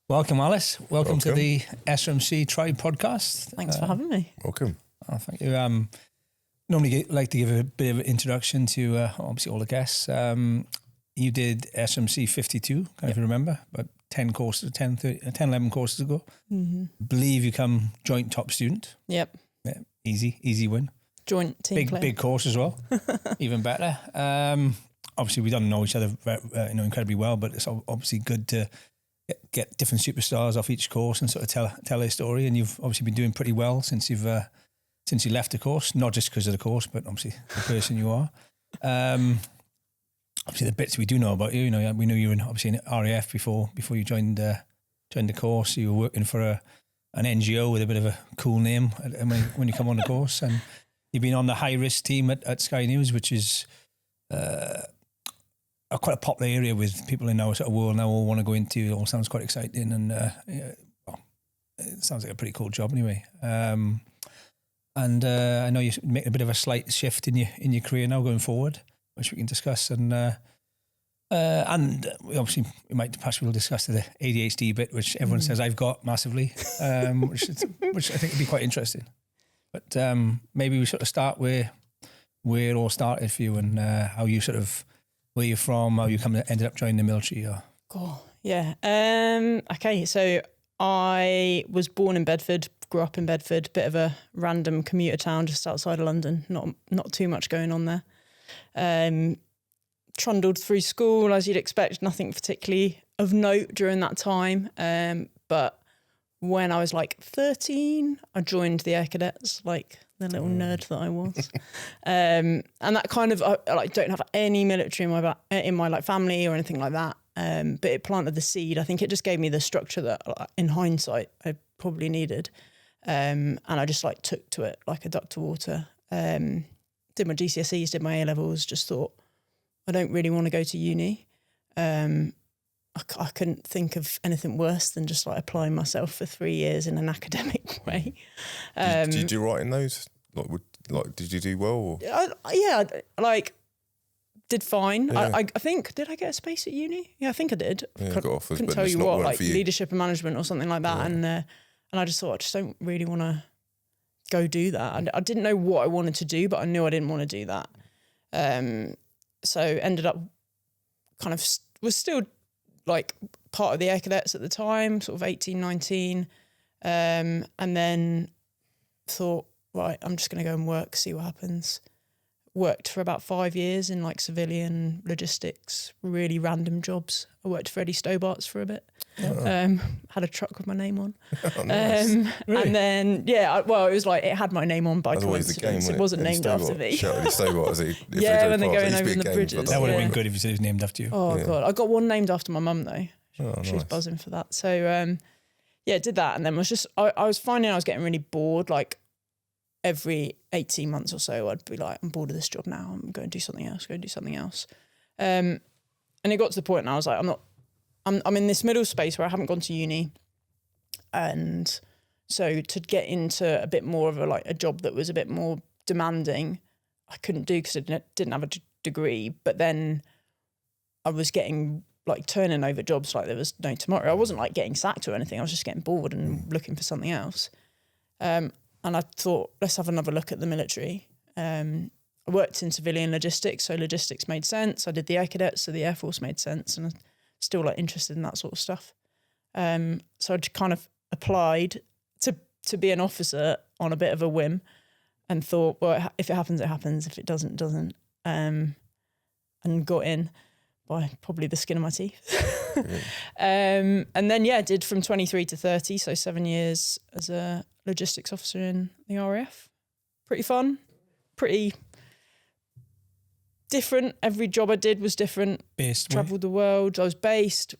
Welcome, Alice. Welcome to the SRMC Tribe Podcast. Thanks for having me. Welcome. Oh, thank you. Normally like to give a bit of an introduction to obviously all the guests. You did SRMC 52, if you remember, about 10 courses, 11 courses ago. Mm-hmm. Believe you come joint top student. Yep. Yeah, easy win. Joint team player. Big course as well. Even better. Obviously, we don't know each other incredibly well, but it's obviously good to get different superstars off each course and sort of tell their story. And you've obviously been doing pretty well since you left the course, not just because of the course, but obviously the person you are. Obviously, the bits we do know about you, we knew you were obviously in RAF before you joined the course. You were working for an NGO with a bit of a cool name when you come on the course, and you've been on the high risk team at Sky News, which is quite a popular area with people in our sort of world now all want to go into. It all sounds quite exciting, and it sounds like a pretty cool job anyway. And I know you make a bit of a slight shift in your career now going forward, which we can discuss, and we might perhaps we'll discuss the ADHD bit, which everyone says I've got massively, which I think would be quite interesting. But maybe we sort of start where it all started for you, and how you sort of where you're from, how you ended up joining the military. Or cool, yeah. Okay, so I was born in Bedford. Grew up in Bedford, bit of a random commuter town just outside of London. Not too much going on there. Trundled through school as you'd expect, nothing particularly of note during that time. But when I was like 13, I joined the Air Cadets, like the little nerd that I was. And that kind of, I don't have any military in my like family or anything like that. But it planted the seed. I think it just gave me the structure that, in hindsight, I probably needed. And I just like took to it like a duck to water. Did my GCSEs, did my A-levels, just thought, I don't really want to go to uni. I couldn't think of anything worse than just like applying myself for 3 years in an academic way. Did you do right in those? Like, did you do well? Did fine. Yeah. I think, did I get a space at uni? Yeah, I think I did. Yeah, got offers, couldn't but tell it's you not what, one like for you. leadership and management or something like that. Yeah. And I just thought, I just don't really want to go do that. I didn't know what I wanted to do, but I knew I didn't want to do that. So ended up kind of was still like part of the Air Cadets at the time, sort of 18, 19. And then thought, right, I'm just going to go and work, see what happens. Worked for about 5 years in like civilian logistics, really random jobs. I worked for Eddie Stobart's for a bit. Had a truck with my name on. Oh, nice. Really? And then, it was like, it had my name on by Otherwise coincidence. It wasn't named after me. Shout Eddie Stobart, as if Yeah, when they're going past, over in the bridges. that would have been good if you said it was named after you. Oh, God. I got one named after my mum, though. She was nice. buzzing for that. So, did that. And then I was finding I was getting really bored, like, every 18 months or so, I'd be like, I'm bored of this job now. I'm going to do something else. And it got to the point and I was like, I'm in this middle space where I haven't gone to uni. And so to get into a bit more of a job that was a bit more demanding, I couldn't do because I didn't have a degree. But then I was getting like turning over jobs like there was no tomorrow. I wasn't like getting sacked or anything. I was just getting bored and looking for something else. And I thought, let's have another look at the military. I worked in civilian logistics, so logistics made sense. I did the Air Cadets, so the Air Force made sense, and I'm still like interested in that sort of stuff. So I just kind of applied to be an officer on a bit of a whim, and thought, well, if it happens, it happens. If it doesn't, it doesn't. And got in by probably the skin of my teeth. And then did from 23 to 30, so 7 years as a logistics officer in the RAF. Pretty fun, pretty different. Every job I did was different. Travelled the world. I was based.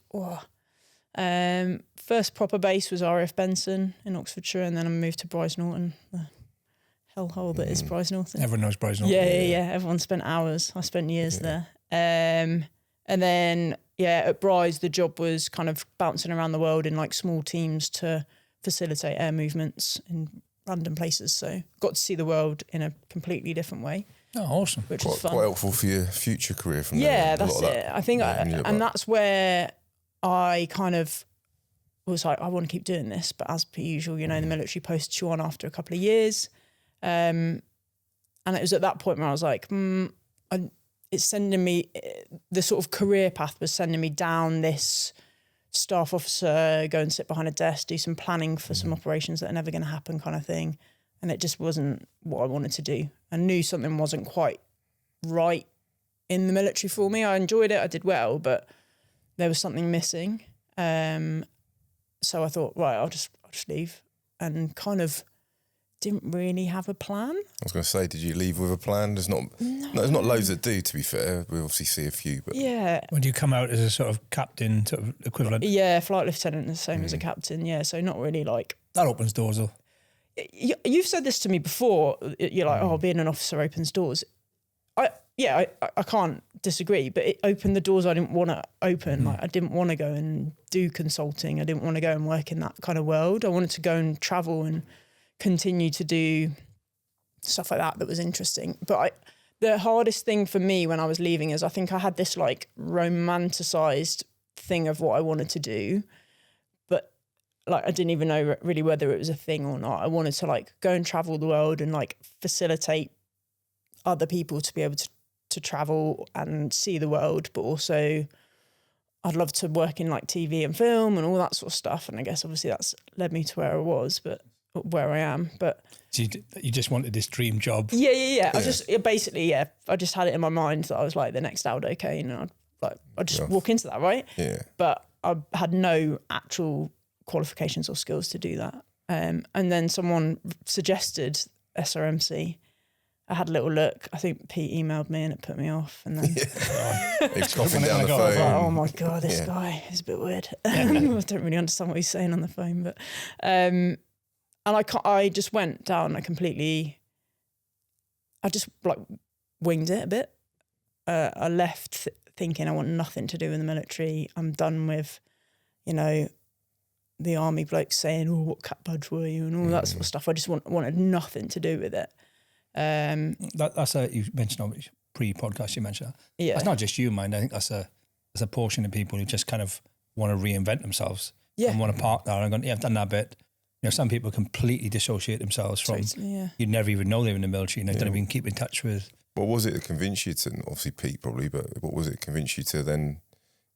First proper base was RAF Benson in Oxfordshire, and then I moved to Bryce Norton, the hellhole that is Bryce Norton. Everyone knows Bryce Norton. Yeah. Everyone spent hours. I spent years there. And then, at Bryce, the job was kind of bouncing around the world in like small teams to facilitate air movements in random places. So got to see the world in a completely different way. Oh, awesome. Which was fun. Quite helpful for your future career from there. Yeah, that's it. I think, and that's where I kind of was like, I want to keep doing this. But as per usual, you know, the military posts you on after a couple of years. And it was at that point where I was like, it's sending me, the sort of career path was sending me down this staff officer, go and sit behind a desk, do some planning for some operations that are never going to happen kind of thing. And it just wasn't what I wanted to do. I knew something wasn't quite right in the military for me. I enjoyed it, I did well, but there was something missing. So I thought, right, I'll just leave, and kind of didn't really have a plan. I was going to say, did you leave with a plan? There's not loads that do, to be fair. We obviously see a few, but yeah. When do you come out as a sort of captain sort of equivalent? Yeah, flight lieutenant, the same as a captain. Yeah, so not really like That opens doors, though. You've said this to me before. You're like, oh, being an officer opens doors. I can't disagree, but it opened the doors I didn't want to open. Like, I didn't want to go and do consulting. I didn't want to go and work in that kind of world. I wanted to go and travel and continue to do stuff like that was interesting. But the hardest thing for me when I was leaving is I think I had this like romanticized thing of what I wanted to do, but like I didn't even know really whether it was a thing or not. I wanted to like go and travel the world and like facilitate other people to be able to travel and see the world, but also I'd love to work in like TV and film and all that sort of stuff. And I guess obviously that's led me to where I was, but where I am. But so you just wanted this dream job. Yeah. I just had it in my mind that I was like the next Aldo Kane, and I'd just walk into that, right? Yeah. But I had no actual qualifications or skills to do that. And then someone suggested SRMC. I had a little look. I think Pete emailed me and it put me off. And then he's coughing down the phone. Like, oh my God, this guy is a bit weird. I don't really understand what he's saying on the phone, but and I just went down. I just like winged it a bit. I left thinking I want nothing to do with the military. I'm done with, you know, the army blokes saying, "Oh, what cat badge were you?" and all that sort of stuff. I just wanted nothing to do with it. That's you mentioned on pre-podcast. You mentioned that. Yeah, that's not just you, mind. I think that's a portion of people who just kind of want to reinvent themselves. Yeah, and want to park there and go, yeah, I've done that bit. You know, some people completely dissociate themselves from. You'd never even know they were in the military. You know, don't even keep in touch with. What was it that convinced you to? Obviously, Pete probably, but what was it that convinced you to then?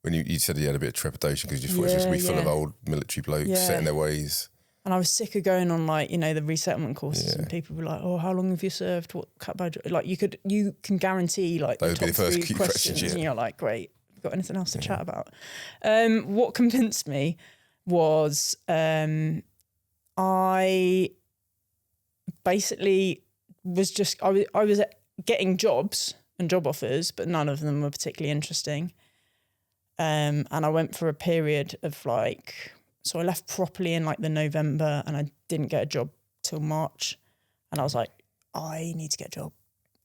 When you said you had a bit of trepidation because you thought it was just going to be full of old military blokes set in their ways. And I was sick of going on like, you know, the resettlement courses and people were like, oh, how long have you served? What cat badge? Like you can guarantee like those the top would be the first three key questions yeah. And you're like, great, we've got anything else to chat about? What convinced me was I basically was just, I was getting jobs and job offers, but none of them were particularly interesting. And I went for a period of like, so I left properly in like the November and I didn't get a job till March. And I was like, I need to get a job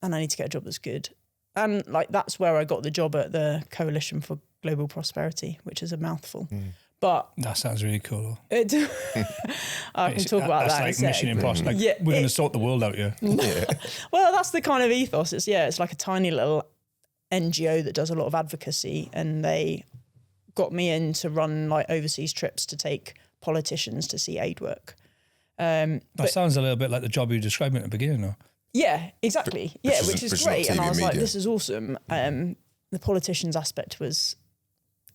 and I need to get a job that's good. And like, that's where I got the job at the Coalition for Global Prosperity, which is a mouthful. But that sounds really cool. I can talk about that. That's like mission impossible. Like we're going to sort the world out here. Well, that's the kind of ethos. It's like a tiny little NGO that does a lot of advocacy, and they got me in to run like overseas trips to take politicians to see aid work. That sounds a little bit like the job you described at the beginning, though. Yeah, exactly. Which is great. And I was like, this is awesome. The politicians aspect was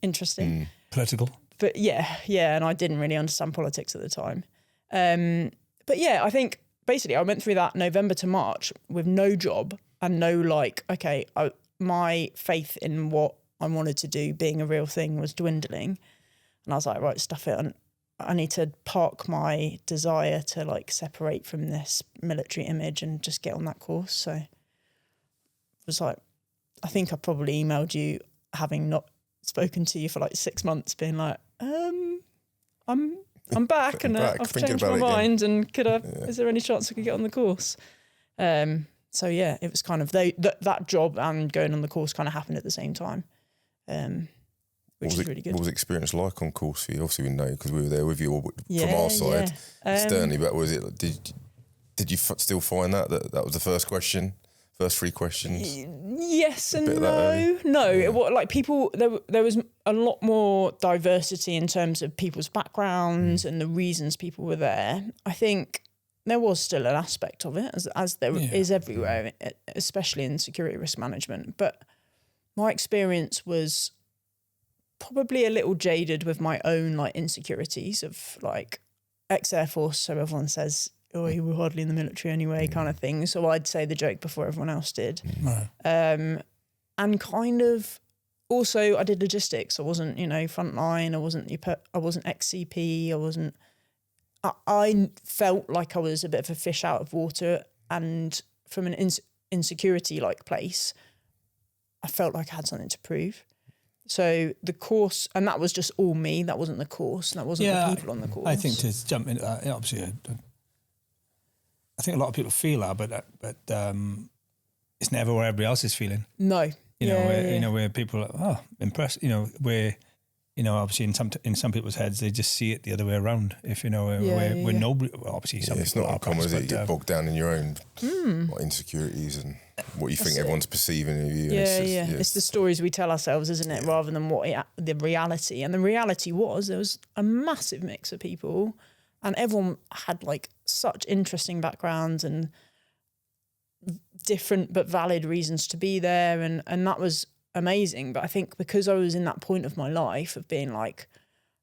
interesting. Political. But yeah, and I didn't really understand politics at the time. But yeah, I think basically I went through that November to March with no job and no like, okay, my faith in what I wanted to do being a real thing was dwindling. And I was like, right, stuff it. And I need to park my desire to like separate from this military image and just get on that course. So it was like, I think I probably emailed you having not spoken to you for like 6 months being like, I'm back and I've changed my mind and is there any chance I could get on the course? So yeah, it was kind of that job and going on the course kind of happened at the same time, which is really good. What was the experience like on course for you? Obviously we know because we were there with you from our side externally, but was it? Did you still find that was the first question? first 3 questions? Yes and no. No, like people, there was a lot more diversity in terms of people's backgrounds and the reasons people were there. I think there was still an aspect of it, as there is everywhere, especially in security risk management. But my experience was probably a little jaded with my own like insecurities of like ex-Air Force, so everyone says, oh, you were hardly in the military anyway, kind of thing. So I'd say the joke before everyone else did. Right. And kind of also I did logistics. I wasn't, frontline. I wasn't ex-CP. I felt like I was a bit of a fish out of water, and from an insecurity like place, I felt like I had something to prove. So the course, and that was just all me. That wasn't the course. That wasn't the people on the course. I think to jump into that, obviously, I think a lot of people feel that, but it's never where everybody else is feeling. No, where people are impressed. Where obviously in some people's heads they just see it the other way around. If where nobody, well, obviously some it's not uncommon, is it? You get bogged down in your own insecurities and what you think everyone's perceiving of you. It's the stories we tell ourselves, isn't it, rather than the reality. And the reality was there was a massive mix of people, and everyone had like such interesting backgrounds and different but valid reasons to be there, and that was amazing. But I think because I was in that point of my life of being like,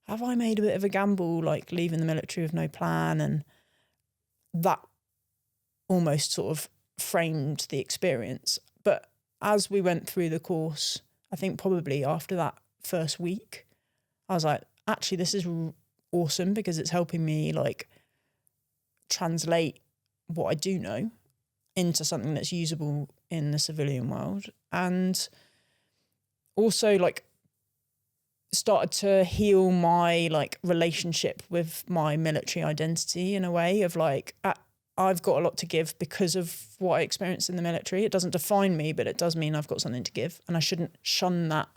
have I made a bit of a gamble, like leaving the military with no plan, and that almost sort of framed the experience. But as we went through the course, I think probably after that first week, I was like, actually, this is awesome because it's helping me like translate what I do know into something that's usable in the civilian world, and also like started to heal my like relationship with my military identity in a way of like, I've got a lot to give because of what I experienced in the military. It doesn't define me, but it does mean I've got something to give, and I shouldn't shun that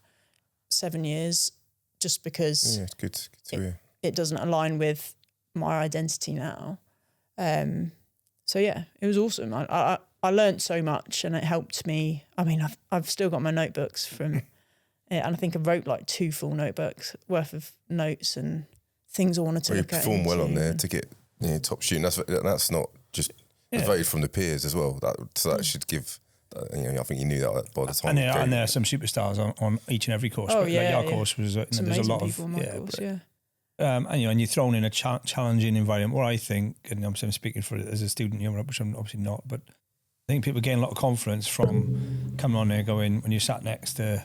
7 years just because it's good to hear. It doesn't align with my identity now. So yeah, it was awesome. I learned so much, and it helped me. I mean, I've still got my notebooks from it, and I think I wrote like 2 full notebooks worth of notes and things I wanted to look at. You perform well on there to get top shooting. That's not just voted from the peers as well. That should give. I think you knew that by the time. And there are some superstars on each and every course. Oh, yeah, our course was. There's a lot of course, and you're thrown in a challenging environment. What I think, and I'm speaking for it as a student, which I'm obviously not, but I think people gain a lot of confidence from coming on there, going when you sat next to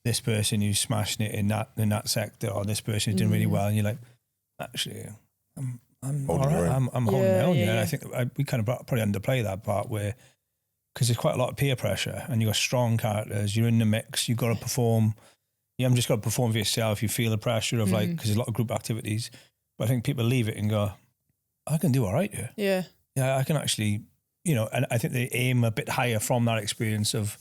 this person who's smashing it in that sector, or this person who's doing really well, and you're like, actually, I'm all right. I'm holding my own. I think we kind of probably underplay that part where, because there's quite a lot of peer pressure, and you've got strong characters, you're in the mix, you've got to perform. You haven't just got to perform for yourself. You feel the pressure of like, because there's a lot of group activities. But I think people leave it and go, I can do all right here. Yeah, I can actually, and I think they aim a bit higher from that experience of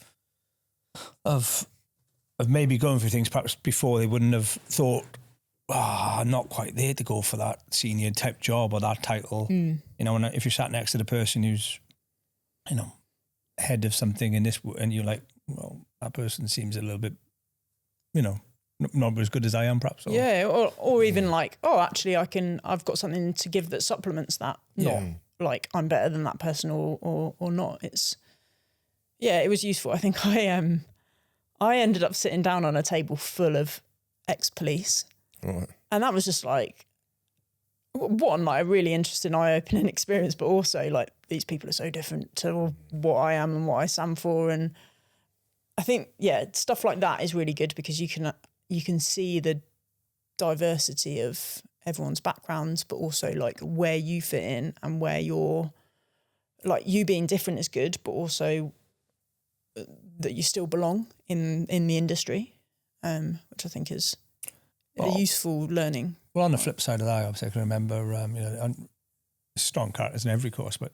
maybe going through things perhaps before they wouldn't have thought, I'm not quite there to go for that senior type job or that title. And if you're sat next to the person who's, head of something in this, and you're like, well, that person seems a little bit, not as good as I am, perhaps. Or even like, actually, I've got something to give that supplements that. Not like I'm better than that person or not. It was useful. I think I ended up sitting down on a table full of ex-police, and that was just like one like a really interesting, eye-opening experience. But also like these people are so different to what I am and what I stand for, and I think, stuff like that is really good because you can see the diversity of everyone's backgrounds, but also like where you fit in and where you're like, you being different is good, but also that you still belong in the industry, which I think is a useful learning. Well, on the flip side of that, obviously I can remember, strong characters in every course, but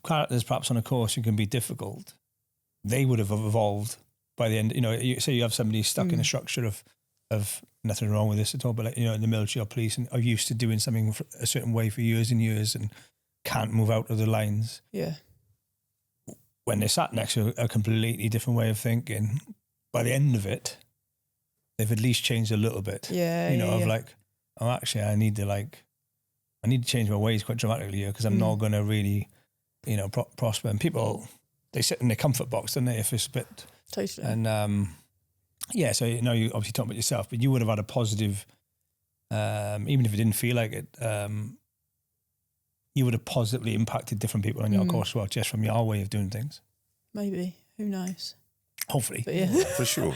characters perhaps on a course who can be difficult, they would have evolved by the end. Say you have somebody stuck in a structure of nothing wrong with this at all, but like, in the military or police, and are used to doing something a certain way for years and years and can't move out of the lines. Yeah. when they sat next to a completely different way of thinking, by the end of it, they've at least changed a little bit. Yeah. Of like, oh, actually, I need to change my ways quite dramatically here because I'm not going to really, prosper. And people, they sit in their comfort box, don't they, if it's a bit... Totally. And, so, you obviously talk about yourself, but you would have had a positive, even if it didn't feel like it, you would have positively impacted different people on your course as well, just from your way of doing things. Maybe. Who knows? Hopefully. But yeah. For sure.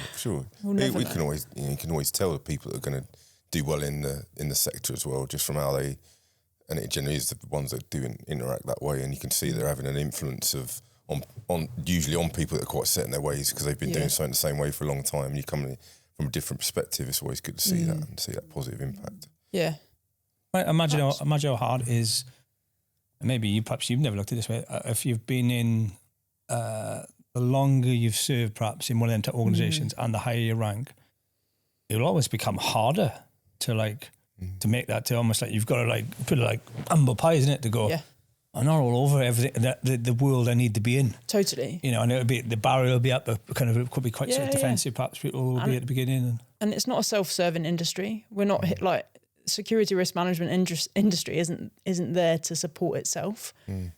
We can always, you can always tell the people that are going to do well in the sector as well, just from how they, and it generally is the ones that do interact that way, and you can see they're having an influence on usually on people that are quite set in their ways because they've been doing something the same way for a long time. And you come from a different perspective. It's always good to see that and see that positive impact. Yeah. Right, imagine how hard it is. Maybe perhaps you've never looked at it this way. If you've been in the longer you've served, perhaps in one of them organisations, and the higher your rank, it will always become harder to to make that to almost like you've got to put it like humble pie, isn't it? To go, I'm not all over everything the world I need to be in. Totally. And it'll be the barrier will be up, but kind of it could be quite sort of defensive. Perhaps people will be at the beginning. And it's not a self-serving industry. We're not security risk management industry isn't there to support itself.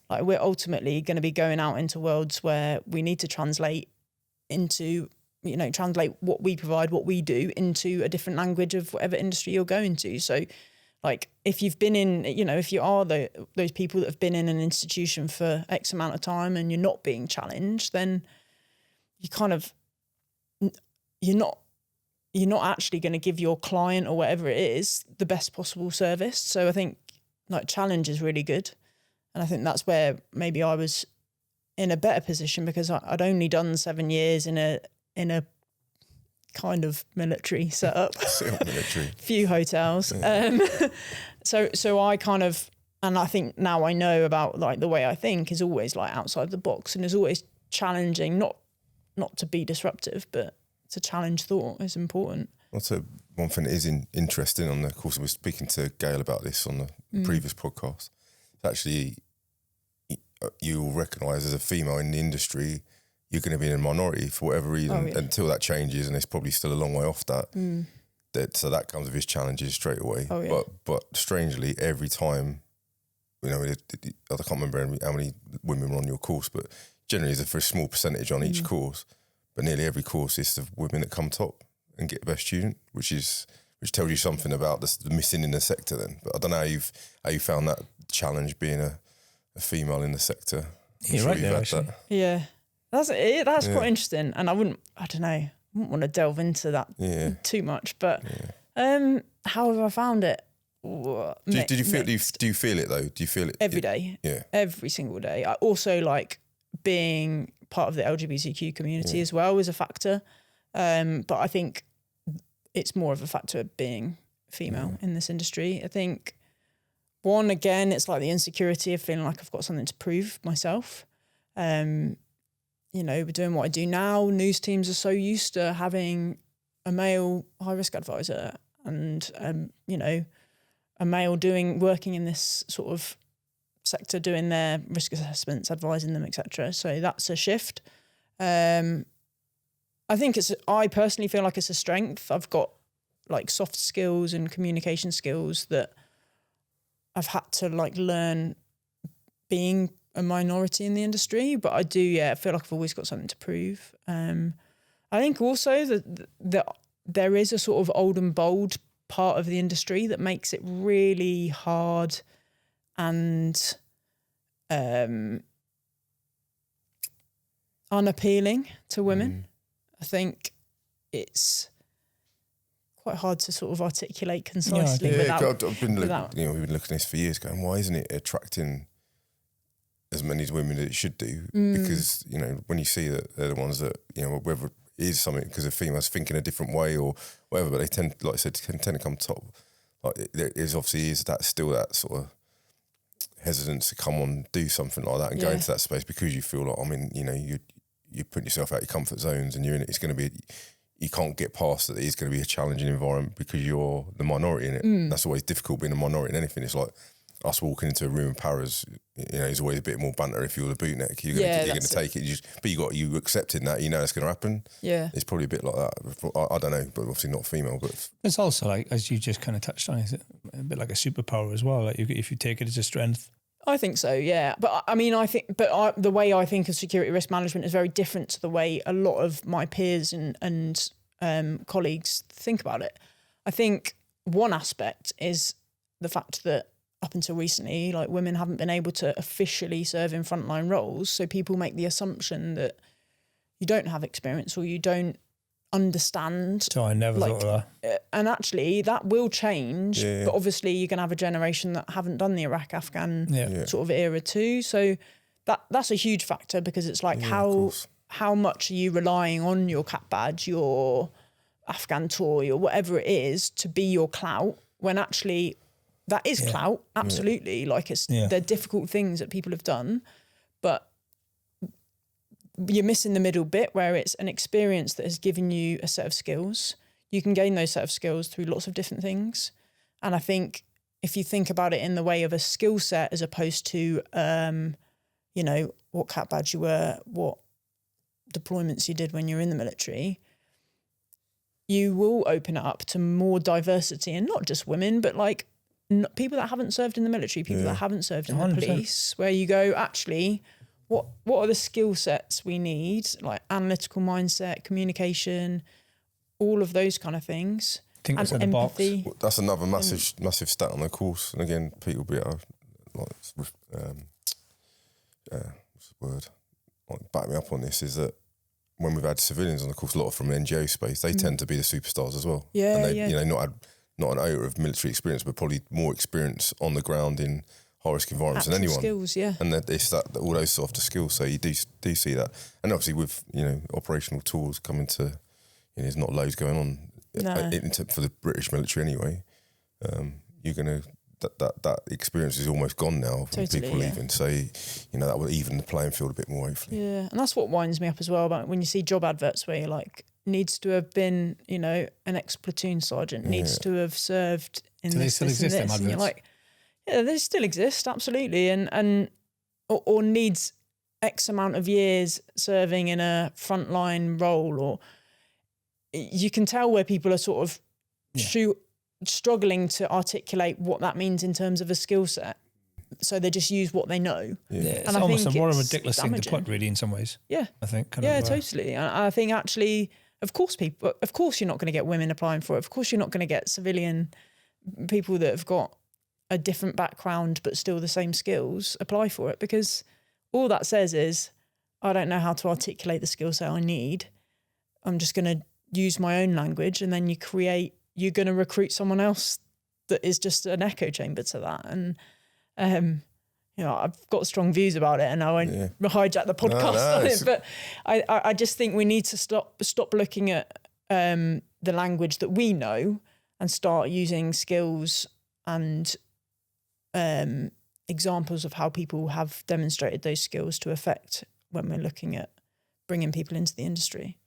Like we're ultimately going to be going out into worlds where we need to translate what we provide, what we do into a different language of whatever industry you're going to. So like if you've been in, if you are those people that have been in an institution for X amount of time and you're not being challenged, then you're not actually going to give your client or whatever it is the best possible service. So I think challenge is really good. And I think that's where maybe I was in a better position because I'd only done 7 years in a kind of military setup, few hotels. So I kind of, and I think now I know about the way I think is always outside the box and is always challenging, not to be disruptive, but to challenge thought is important. Also, one thing that is interesting on the course, I was speaking to Gail about this on the previous podcast. Actually, you'll recognise as a female in the industry, you're going to be in a minority for whatever reason until that changes, and it's probably still a long way off that. So that comes with its challenges straight away. But strangely, every time, I can't remember how many women were on your course, but generally it's a very small percentage on each course. But nearly every course is the women that come top and get the best student, which tells you something about the missing in the sector then. But I don't know how you found that challenge being a female in the sector. You're right there, actually. Yeah. That's quite interesting. And I wouldn't want to delve into that too much. But how have I found it? Do you feel it though? Do you feel it every day? Yeah. Every single day. I also being part of the LGBTQ community as well is a factor. But I think it's more of a factor of being female in this industry. I think one, again, it's the insecurity of feeling like I've got something to prove myself. We're doing what I do now. News teams are so used to having a male high risk advisor and, a male working in this sort of sector, doing their risk assessments, advising them, etc. So that's a shift. I personally feel like it's a strength. I've got soft skills and communication skills that I've had to learn being a minority in the industry, but I do, I feel like I've always got something to prove. I think also that there is a sort of old and bold part of the industry that makes it really hard and unappealing to women. I think it's quite hard to sort of articulate concisely without... I've been we've been looking at this for years going, why isn't it attracting as many women as it should do? Because, when you see that they're the ones that, whether it is something because of females thinking a different way or whatever, but they tend, like I said, tend to come top. There is obviously that still that sort of hesitance to come on, do something like that and go into that space because you feel you're putting yourself out your comfort zones and you're in it. It's going to be, you can't get past that. It's going to be a challenging environment because you're the minority in it. That's always difficult being a minority in anything. It's us walking into a room of paras, there's always a bit more banter if you're the bootneck. You're going to take it. But you accepting that, it's going to happen. Yeah. It's probably a bit like that. I don't know, but obviously not female. But it's also like, as you just kind of touched on, it's a bit like a superpower as well. Like if you take it as a strength. I think so, yeah. But I mean, the way I think of security risk management is very different to the way a lot of my peers and colleagues think about it. I think one aspect is the fact that up until recently, like, women haven't been able to officially serve in frontline roles. So people make the assumption that you don't have experience or you don't understand. So I never thought of that. And actually that will change. Yeah. But obviously you're going to have a generation that haven't done the Iraq Afghan sort of era too. So that's a huge factor, because it's like how much are you relying on your cap badge, your Afghan toy or whatever it is to be your clout, when actually that is clout, absolutely. Like they're difficult things that people have done, but you're missing the middle bit where it's an experience that has given you a set of skills. You can gain those set of skills through lots of different things. And I think if you think about it in the way of a skill set as opposed to, what cap badge you were, what deployments you did when you were in the military, you will open it up to more diversity, and not just women, but like people that haven't served in the military, people that haven't served in 100%. The police, where you go, actually, what are the skill sets we need? Like analytical mindset, communication, all of those kind of things. I think that's in the box. Well, that's another massive stat on the course. And again, people be able to, back me up on this, is that when we've had civilians on the course, a lot from the NGO space, they tend to be the superstars as well. Yeah, and they, not an iota of military experience, but probably more experience on the ground in high risk environments than anyone. Skills, yeah. And it's all those softer skills. So you do see that, and obviously with operational tools coming to, there's not loads going on for the British military anyway. You're gonna. That experience is almost gone now from people leaving. So, that will even the playing field a bit more, hopefully. Yeah, and that's what winds me up as well about when you see job adverts where you're like, needs to have been, an ex-platoon sergeant, needs to have served in this, and this. And you're like, yeah, they still exist, absolutely. And or needs X amount of years serving in a frontline role, or you can tell where people are sort of struggling to articulate what that means in terms of a skill set. So they just use what they know. Yeah, it's almost a more ridiculous thing to put, really, in some ways. Yeah. I think. Totally. And I think actually, of course you're not going to get women applying for it. Of course you're not going to get civilian people that have got a different background but still the same skills apply for it, because all that says is, I don't know how to articulate the skill set I need. I'm just going to use my own language, and then you're going to recruit someone else that is just an echo chamber to that. And, I've got strong views about it, and I won't hijack the podcast on it, but I just think we need to stop looking at the language that we know and start using skills and examples of how people have demonstrated those skills to effect when we're looking at bringing people into the industry.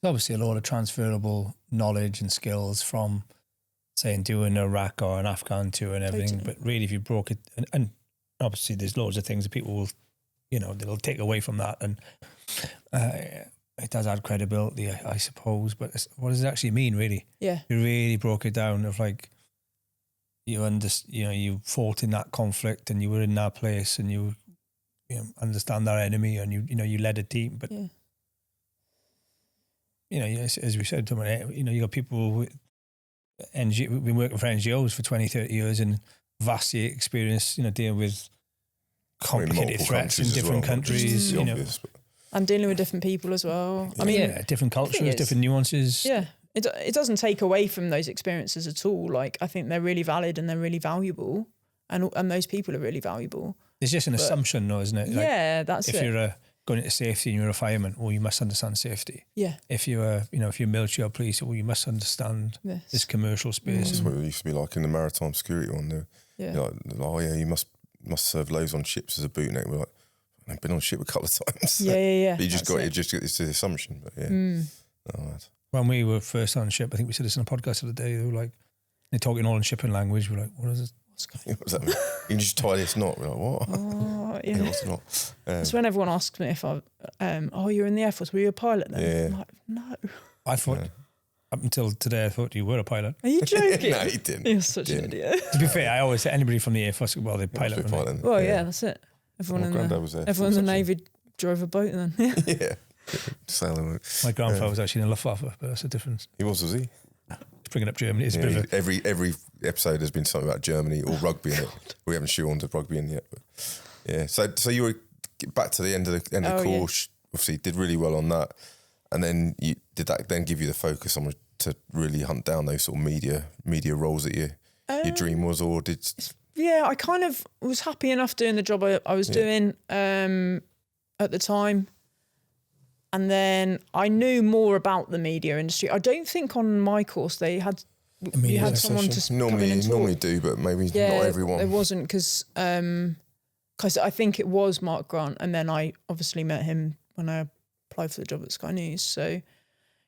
Obviously a lot of transferable knowledge and skills from, say, doing a Iraq or an Afghan tour and everything. Totally. But really, if you broke it, and obviously there's loads of things that people will, they'll take away from that, and it does add credibility, I suppose. But what does it actually mean, really? Yeah, you really broke it down of like, you fought in that conflict, and you were in that place, and you understand that enemy, and you led a team, but. Yeah. As we said, you got people with who've been working for NGOs for 20, 30 years and vastly experienced, dealing with complicated threats in different countries. And dealing with different people as well. I mean, different cultures, different nuances. Yeah, it doesn't take away from those experiences at all. Like, I think they're really valid and they're really valuable, and those people are really valuable. It's just an assumption, though, isn't it? Like, that's it. If you're going into safety and you're a fireman, well, you must understand safety. Yeah. If you're, if you're military or police, well, you must understand this commercial space. That's what it used to be like in the maritime security one. You must serve loads on ships as a bootneck. We're like, I've been on ship a couple of times. Yeah. But you just it's an assumption. But yeah. When we were first on ship, I think we said this in a podcast the other day, they were like, they're talking all in shipping language. We're like, what is it? What does that mean? You can just tie this knot. We're like, what? Oh, yeah. What's the knot? That's when everyone asks me if I, you're in the Air Force, were you a pilot then? Yeah. I'm like, no. I thought, up until today, I thought you were a pilot. Are you joking? No, he didn't. You're such an idiot. To be fair, I always say anybody from the Air Force, well, they're pilot. Pilot. Well, yeah, that's it. Everyone in the Navy drove a boat then. Yeah. Sailing. My grandfather was actually in the Luftwaffe, but that's a difference. He was he? Bringing up Germany is a bit of a... Every episode has been something about Germany or rugby in it. We haven't shoehorned to rugby in yet, but yeah. So you were back to the end of the course. Yeah. Obviously, did really well on that, and then did that then give you the focus on to really hunt down those sort of media roles that your dream was, or did? Yeah, I kind of was happy enough doing the job I was doing at the time. And then I knew more about the media industry. I don't think on my course they had someone to normally do, but maybe not everyone. It wasn't because I think it was Mark Grant, and then I obviously met him when I applied for the job at Sky News. So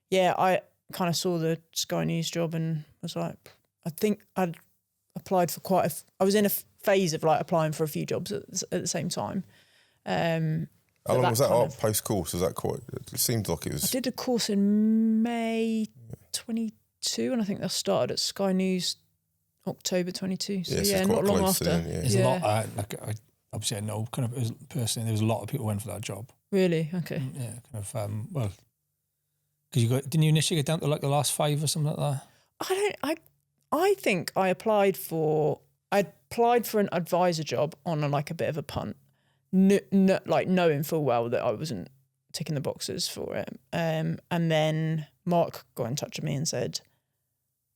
yeah, I kind of saw the Sky News job and was like, I think I'd applied for I was in a phase of like applying for a few jobs at the same time. How long was that post-course? Was that quite... It seemed like it was... I did a course in May 22, and I think that started at Sky News October 22. So not long after. There's a lot... obviously, I know kind of personally, there was a lot of people who went for that job. Really? Okay. Yeah, kind of... because didn't you initially get down to like the last 5 or something like that? I think I applied for an advisor job on a bit of a punt. Knowing full well that I wasn't ticking the boxes for it. And then Mark got in touch with me and said,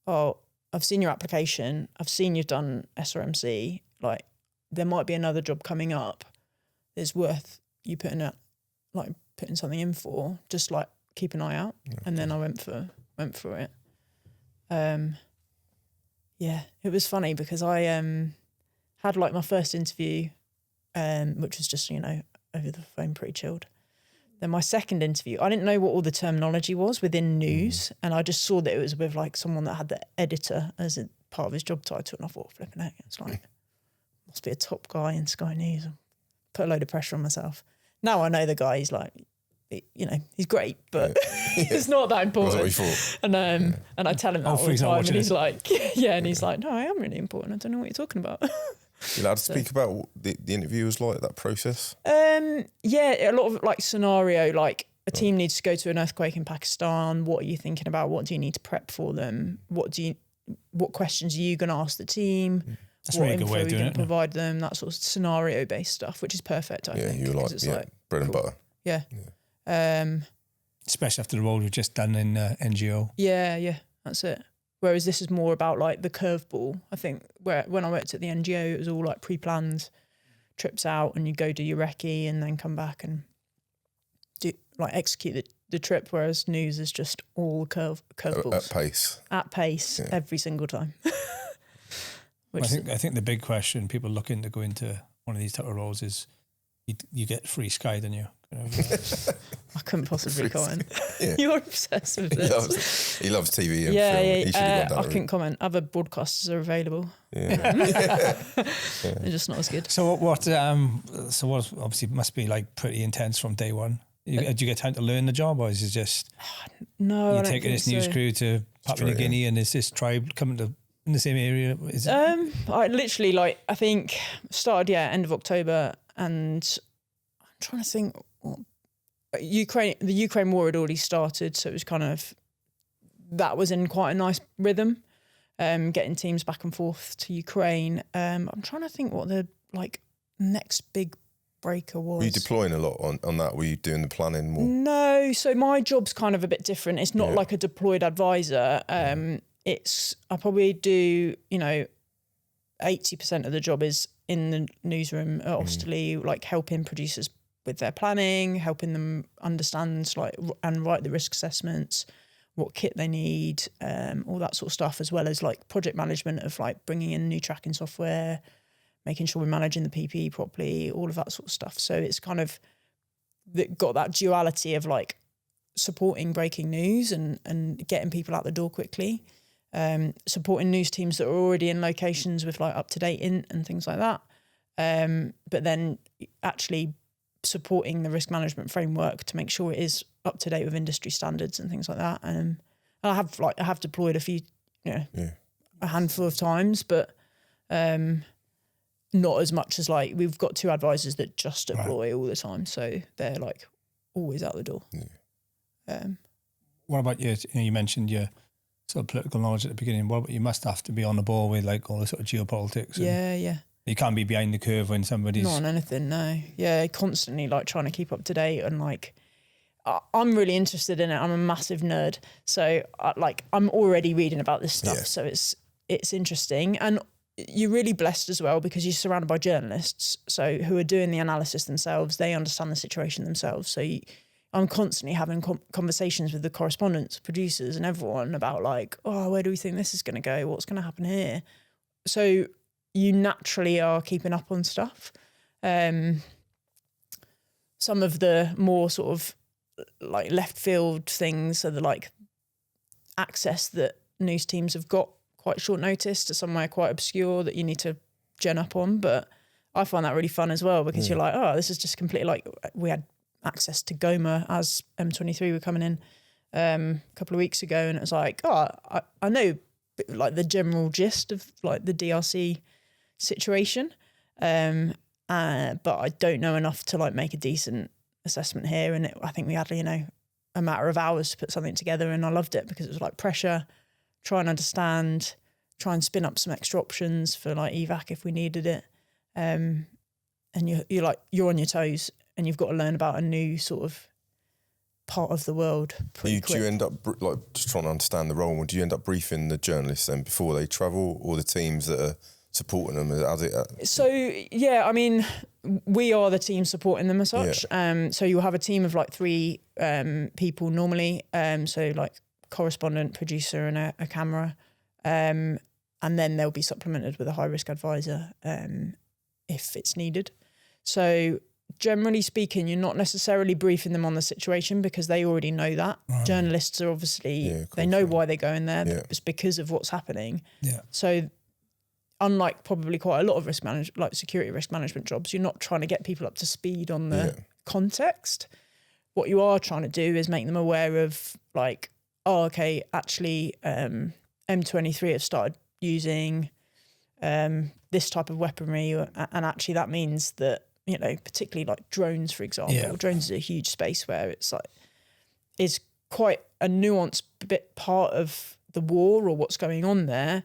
"Oh, I've seen your application. I've seen you've done SRMC. Like, there might be another job coming up. It's worth you putting something in for. Just keep an eye out." Yeah. And then I went for it. Yeah, it was funny because I had my first interview. Which was just, over the phone, pretty chilled. Then my second interview, I didn't know what all the terminology was within news, and I just saw that it was with someone that had the editor as a part of his job title, and I thought, flipping heck, it's must be a top guy in Sky News. I put a load of pressure on myself. Now I know the guy, he's great, but it's not that important. That's what you thought. And I tell him that all the time, and he's like, and he's like, no, I am really important. I don't know what you're talking about. You're allowed to speak about what the interview was like, that process? Yeah, a lot of scenario, a team needs to go to an earthquake in Pakistan. What are you thinking about? What do you need to prep for them? What questions are you going to ask the team? That's a really good way of doing it. Provide them, that sort of scenario-based stuff, which is perfect, I think. Yeah, you're bread and butter. Yeah. Especially after the role we've just done in NGO. Yeah, that's it. Whereas this is more about the curveball. I think when I worked at the NGO, it was all pre-planned trips out, and you go do your recce and then come back and do execute the trip. Whereas news is just all curveballs at pace every single time. I think the big question people looking to go into one of these type of roles is you get free Sky, don't you? I couldn't possibly comment. Yeah. You're obsessed with this. He loves TV and film. I couldn't comment. Other broadcasters are available. Yeah. They're just not as good. So what obviously must be pretty intense from day one. Do you get time to learn the job, or is it just you're taking this news crew to Papua New Guinea, and is this tribe coming to in the same area? Is it? I literally I think started end of October, and I'm trying to think. The Ukraine war had already started, so it was that was in quite a nice rhythm, getting teams back and forth to Ukraine. I'm trying to think what the next big breaker was. Were you deploying a lot on that? Were you doing the planning more? No, so my job's kind of a bit different. It's not like a deployed advisor. I probably do 80% of the job is in the newsroom at Austerley, helping producers with their planning, helping them understand and write the risk assessments, what kit they need, all that sort of stuff, as well as project management of bringing in new tracking software, making sure we're managing the PPE properly, all of that sort of stuff. So it's kind of got that duality of supporting breaking news and getting people out the door quickly. supporting news teams that are already in locations with like up-to-date int and things like that. But then actually supporting the risk management framework to make sure it is up to date with industry standards and things like that. I have deployed a few, a handful of times, but not as much as like we've got 2 advisors that just deploy all the time, so they're like always out the door. What about you? You mentioned your sort of political knowledge at the beginning. What about you? Must have to be on the ball with like all the sort of geopolitics. Yeah. You can't be behind the curve when somebody's not on anything. No. Yeah, constantly like trying to keep up to date and like. I'm really interested in it. I'm a massive nerd, so I'm already reading about this stuff. So it's interesting, and you're really blessed as well because you're surrounded by journalists, so who are doing the analysis themselves. They understand the situation themselves. So I'm constantly having conversations with the correspondents, producers, and everyone about like, oh, where do we think this is going to go? What's going to happen here? So you naturally are keeping up on stuff. Some of the more sort of like left field things are the like access that news teams have got quite short notice to somewhere quite obscure that you need to gen up on. But I find that really fun as well because you're like, oh, this is just completely like we had access to Goma as M23 were coming in a couple of weeks ago, and it was like, oh, I know like the general gist of like the DRC situation, but I don't know enough to like make a decent assessment here. And I think we had, a matter of hours to put something together, and I loved it because it was like pressure, try and understand, try and spin up some extra options for like evac if we needed it. And you're on your toes and you've got to learn about a new sort of part of the world pretty quick. Do you end up like just trying to understand the role? Do you end up briefing the journalists then before they travel, or the teams that are supporting them? We are the team supporting them as such. So you'll have a team of like 3 people normally. So like correspondent, producer, and a camera, and then they'll be supplemented with a high risk advisor if it's needed. So generally speaking, you're not necessarily briefing them on the situation because they already know that. Journalists are obviously they know why they're going there. It's because of what's happening. So unlike probably quite a lot of security risk management jobs, you're not trying to get people up to speed on the context. What you are trying to do is make them aware of like, oh, okay, actually M23 have started using this type of weaponry, and actually that means that, particularly like drones, for example. Drones is a huge space where it's like is quite a nuanced bit part of the war or what's going on there.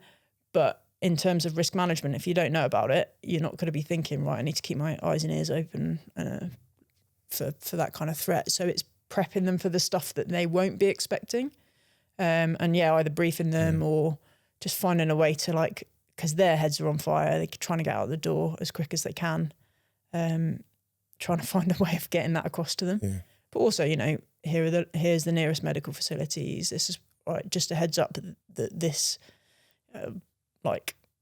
But in terms of risk management, if you don't know about it, you're not going to be thinking, right, I need to keep my eyes and ears open for that kind of threat. So it's prepping them for the stuff that they won't be expecting. Either briefing them or just finding a way to like, because their heads are on fire, they're trying to get out the door as quick as they can. Trying to find a way of getting that across to them. But also, here's the nearest medical facilities. This is just a heads up that this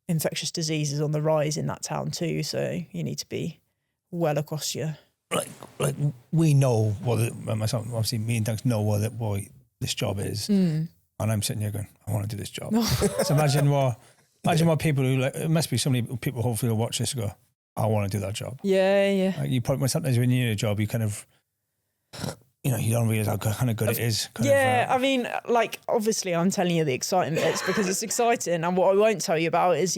infectious disease is on the rise in that town too. So you need to be well across your. Like we know myself, obviously me and Doug know what this job is, and I'm sitting here going, I want to do this job. So imagine what people who it must be so many people hopefully will watch this and go, I want to do that job. Yeah. Like you probably sometimes when you're in a job, you kind of, you don't realise how kind of good it is. Obviously I'm telling you the exciting bits because it's exciting. And what I won't tell you about is,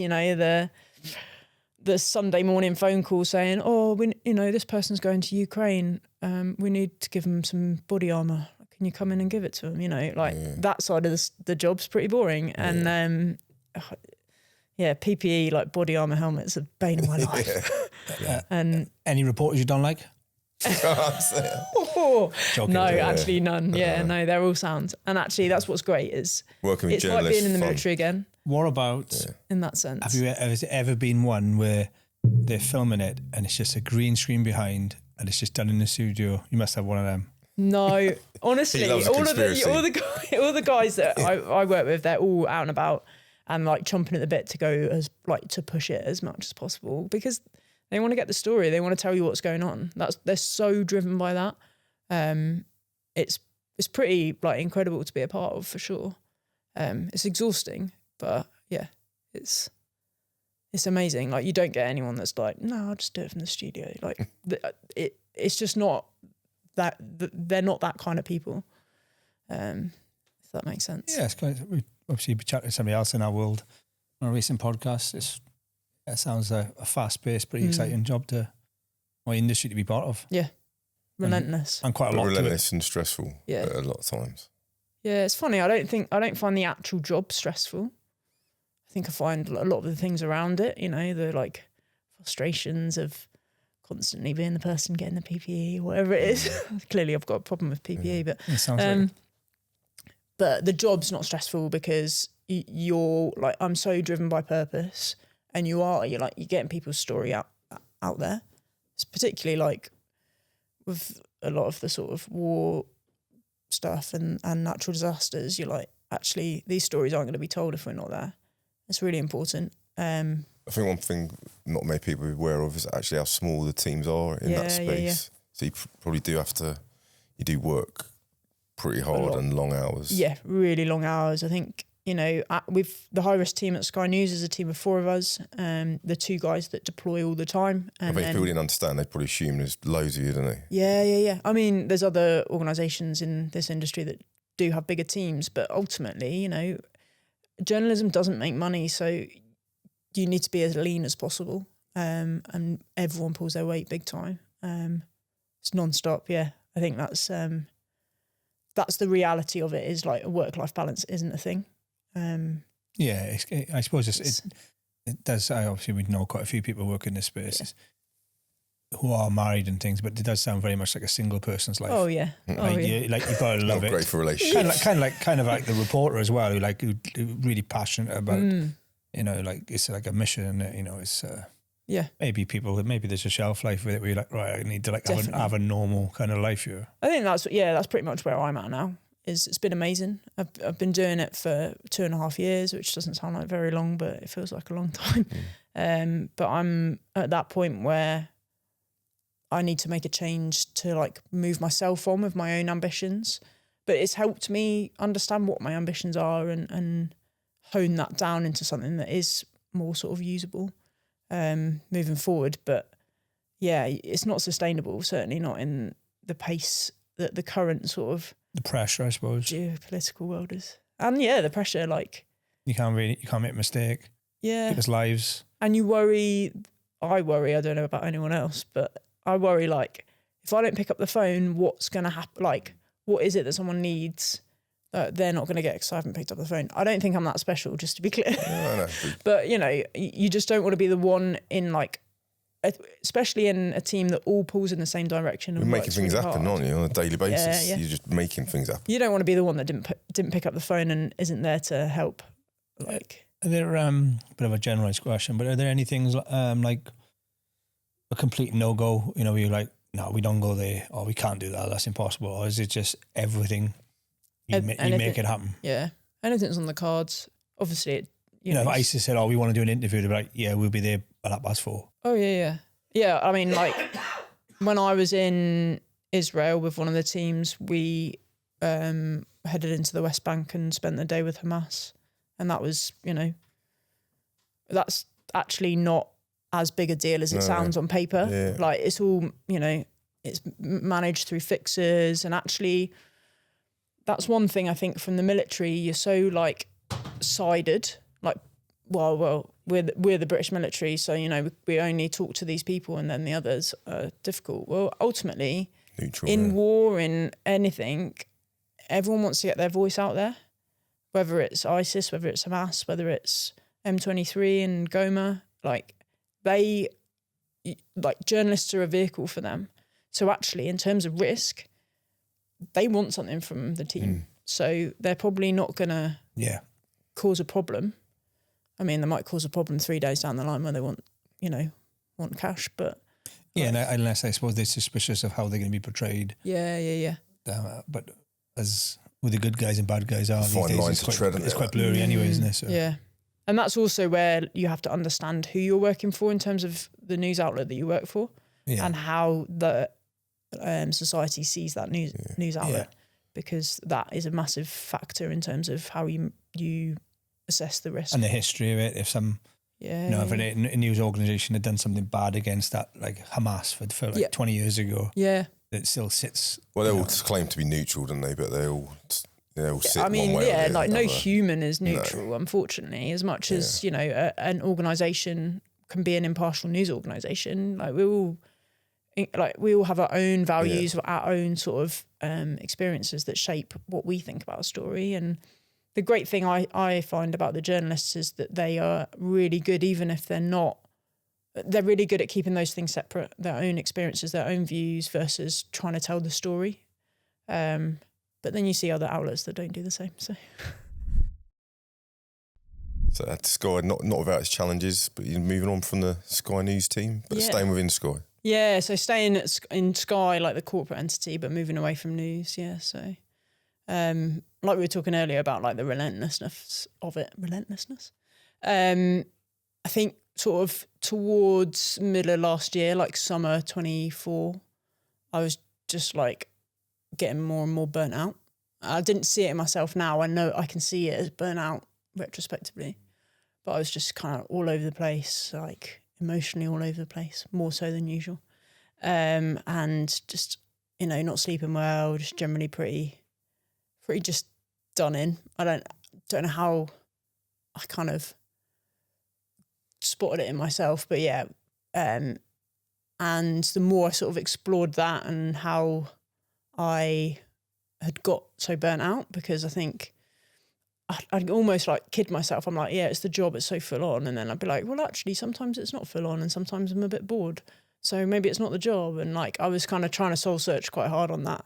the Sunday morning phone call saying, oh, this person's going to Ukraine. We need to give them some body armour. Can you come in and give it to them? That side of the job's pretty boring. And PPE, like body armour helmets, are bane of my life. And any reporters you don't like? Actually none. No, they're all sound. And actually that's what's great is working with it's like being in the military again. What about in that sense? Has it ever been one where they're filming it and it's just a green screen behind and it's just done in the studio? You must have one of them. No, honestly, all the guys that I work with, they're all out and about and like chomping at the bit to go to push it as much as possible because they want to get the story. They want to tell you what's going on. They're so driven by that. It's pretty incredible to be a part of for sure. It's exhausting But yeah, it's amazing. Like, you don't get anyone that's like, no, I'll just do it from the studio. Like, it's just not that, they're not that kind of people. If that makes sense. Yeah, it's quite, we obviously be chatting to somebody else in our world on a recent podcast. It sounds a fast-paced, pretty exciting job or industry to be part of. Yeah, relentless. And quite a lot relentless to it. and stressful. Yeah, a lot of times. Yeah, it's funny. I don't find the actual job stressful. I think I find a lot of the things around it, you know, the like frustrations of constantly being the person getting the PPE, whatever it is. Clearly I've got a problem with PPE, but it sounds like but the job's not stressful because you're like, I'm so driven by purpose, and you're getting people's story out there. It's particularly like with a lot of the sort of war stuff and natural disasters, you're like, actually, these stories aren't going to be told if we're not there. It's really important. I think one thing not many people are aware of is actually how small the teams are in that space. Yeah. So you probably you do work pretty hard and long hours. Yeah, really long hours. I think, you know, with the high risk team at Sky News is a team of 4 of us, the 2 guys that deploy all the time. And I bet if people didn't understand, they'd probably assume there's loads of you, don't they? Yeah. I mean, there's other organisations in this industry that do have bigger teams, but ultimately, you know, journalism doesn't make money, so you need to be as lean as possible, and everyone pulls their weight big time. It's non-stop. Yeah, I think that's the reality of it. Is like a work-life balance isn't a thing. Yeah, I suppose it does. Obviously, we know quite a few people work in this space who are married and things, but it does sound very much like a single person's life. Oh yeah, you've got to love not it. Great for relationships. Kind of like the reporter as well, who really passionate about. You know, like it's like a mission. You know, it's maybe there's a shelf life with it where you're like, right, I need to like have a normal kind of life here. I think that's pretty much where I'm at now. It's been amazing. I've been doing it for 2.5 years, which doesn't sound like very long, but it feels like a long time. But I'm at that point where I need to make a change to like move myself on with my own ambitions. But it's helped me understand what my ambitions are and hone that down into something that is more sort of usable moving forward. But yeah, it's not sustainable, certainly not in the pace that the current sort of the pressure, I suppose, geopolitical world is. And yeah, the pressure, like you can't make a mistake. Yeah. People's lives. And I worry, I don't know about anyone else, but I worry like if I don't pick up the phone, what's going to happen? Like, what is it that someone needs that they're not going to get because I haven't picked up the phone? I don't think I'm that special, just to be clear. No. But, you know, you just don't want to be the one in like, especially in a team that all pulls in the same direction. You're making things happen, aren't you, on a daily basis? Yeah. You're just making things happen. You don't want to be the one that didn't pick up the phone and isn't there to help. Like, are there a bit of a generalised question, but are there any things like a complete no-go, you know, where you're like, no, we don't go there, or we can't do that, that's impossible, or is it just everything you make it happen? Yeah, anything's on the cards. Obviously, you know, if ISIS said, we want to do an interview, they'd be like, yeah, we'll be there at 4:30. Oh, yeah. I mean, like, when I was in Israel with one of the teams, we headed into the West Bank and spent the day with Hamas. And that was, you know, that's actually not as big a deal as it sounds on paper. Yeah. Like, it's all, you know, it's managed through fixers. And actually, that's one thing I think from the military, you're so, like, sided. Like, well, we're the British military, so, you know, we only talk to these people and then the others are difficult. Well, ultimately, neutral, war, in anything, everyone wants to get their voice out there, whether it's ISIS, whether it's Hamas, whether it's M23 and Goma, like journalists are a vehicle for them. So actually, in terms of risk, they want something from the team. So they're probably not going to cause a problem. I mean, they might cause a problem 3 days down the line where they want cash, but... Yeah, unless I suppose they're suspicious of how they're going to be portrayed. Yeah. But as with the good guys and bad guys are these days, it's quite blurry anyway, isn't it? So. Yeah. And that's also where you have to understand who you're working for in terms of the news outlet that you work for and how the society sees that news outlet, because that is a massive factor in terms of how you assess the risk. And the history of it, if some, if a news organisation had done something bad against that, like Hamas for like 20 years ago. Yeah. It still sits. Well, they all claim to be neutral, don't they? But they all sit I mean, one way or the like other. no human is neutral, unfortunately, as much as, an organisation can be an impartial news organisation. Like we all have our own values, our own sort of experiences that shape what we think about a story. And the great thing I find about the journalists is that they are really good, even if they're not. They're really good at keeping those things separate, their own experiences, their own views versus trying to tell the story. But then you see other outlets that don't do the same. So that's Sky, not without its challenges, but you're moving on from the Sky News team, but staying within Sky. Yeah, so staying in Sky, like the corporate entity, but moving away from news. Yeah, so like we were talking earlier about like the relentlessness of it. I think sort of towards middle of last year, like summer 24, I was just like getting more and more burnt out. I didn't see it in myself now. I know I can see it as burnout retrospectively, but I was just kind of all over the place, like emotionally all over the place, more so than usual. And just, not sleeping well, just generally pretty just done in. I don't know how I kind of spotted it in myself, but and the more I sort of explored that and how I had got so burnt out, because I think I'd almost like kid myself. I'm like, it's the job, it's so full on, and then I'd be like, well, actually sometimes it's not full on and sometimes I'm a bit bored, so maybe it's not the job. And like I was kind of trying to soul search quite hard on that,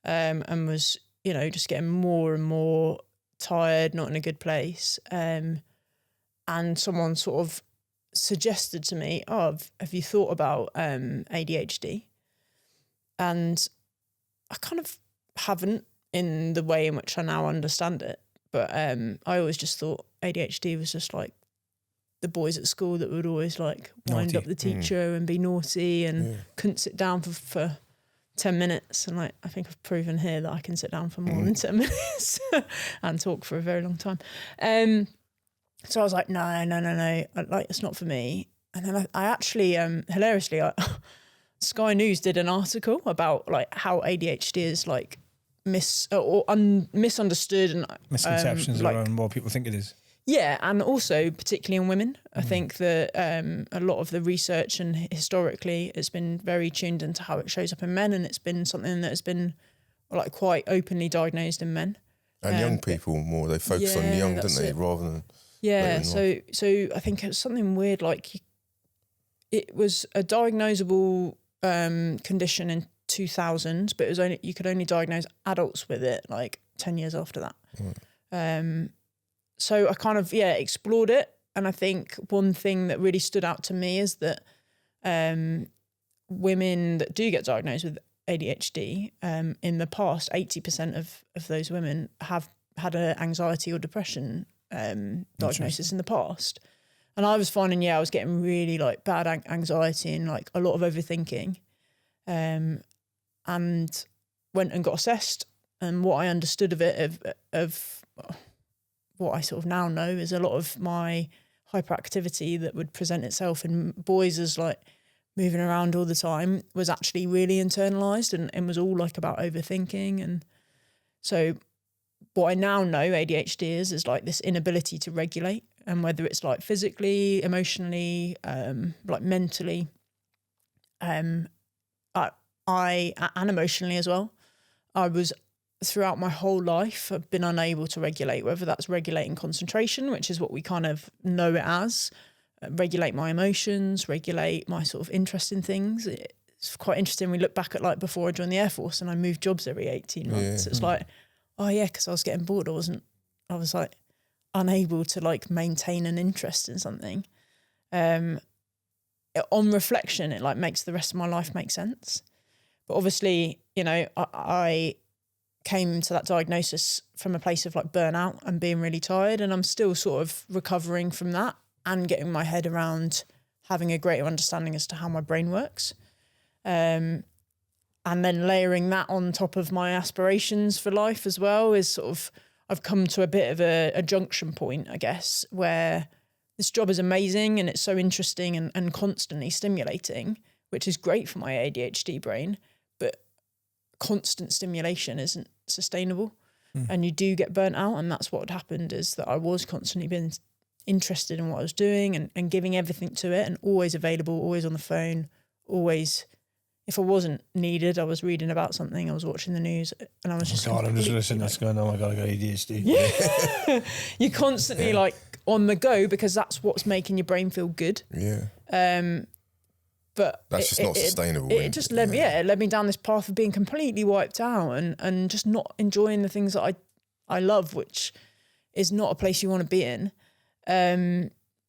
and was just getting more and more tired, not in a good place, and someone sort of suggested to me, have you thought about ADHD? And I kind of haven't in the way in which I now understand it, but I always just thought ADHD was just like the boys at school that would always like wind up the teacher and be naughty and couldn't sit down for 10 minutes. And like I think I've proven here that I can sit down for more than 10 minutes and talk for a very long time. So I was like, no, like it's not for me. And then I actually, hilariously, Sky News did an article about like how ADHD is like misunderstood and misconceptions around what people think it is. Yeah, and also particularly in women. I think that a lot of the research and historically it's been very tuned into how it shows up in men, and it's been something that has been like quite openly diagnosed in men. And young people more, they focus on young, don't they, rather than... Yeah, so I think it was something weird, like it was a diagnosable condition in 2000, but it was you could only diagnose adults with it like 10 years after that. Right. So I kind of, explored it. And I think one thing that really stood out to me is that women that do get diagnosed with ADHD, in the past, 80% of those women have had an anxiety or depression diagnosis in the past. And I was finding, I was getting really like bad anxiety and like a lot of overthinking, and went and got assessed. And what I understood of it, of what I sort of now know, is a lot of my hyperactivity that would present itself in boys as like moving around all the time was actually really internalized and was all like about overthinking. And so what I now know ADHD is like this inability to regulate, and whether it's like physically, emotionally, like mentally, and emotionally as well. I was throughout my whole life, I've been unable to regulate, whether that's regulating concentration, which is what we kind of know it as, regulate my emotions, regulate my sort of interest in things. It's quite interesting. We look back at like before I joined the Air Force and I moved jobs every 18 months. It's like, because I was getting bored. I was like unable to like maintain an interest in something. On reflection, it like makes the rest of my life make sense. But obviously, I came to that diagnosis from a place of like burnout and being really tired, and I'm still sort of recovering from that and getting my head around having a greater understanding as to how my brain works. And then layering that on top of my aspirations for life as well is sort of, I've come to a bit of a junction point, I guess, where this job is amazing and it's so interesting and constantly stimulating, which is great for my ADHD brain, but constant stimulation isn't sustainable. And you do get burnt out. And that's what had happened, is that I was constantly being interested in what I was doing and giving everything to it, and always available, always on the phone, always. If I wasn't needed, I was reading about something, I was watching the news, and I was just I'm just listening. That's going, oh my God, I got ADHD. Yeah. You're constantly like on the go, because that's what's making your brain feel good. Yeah. But that's just not sustainable. It just led me, it led me down this path of being completely wiped out and just not enjoying the things that I love, which is not a place you want to be in.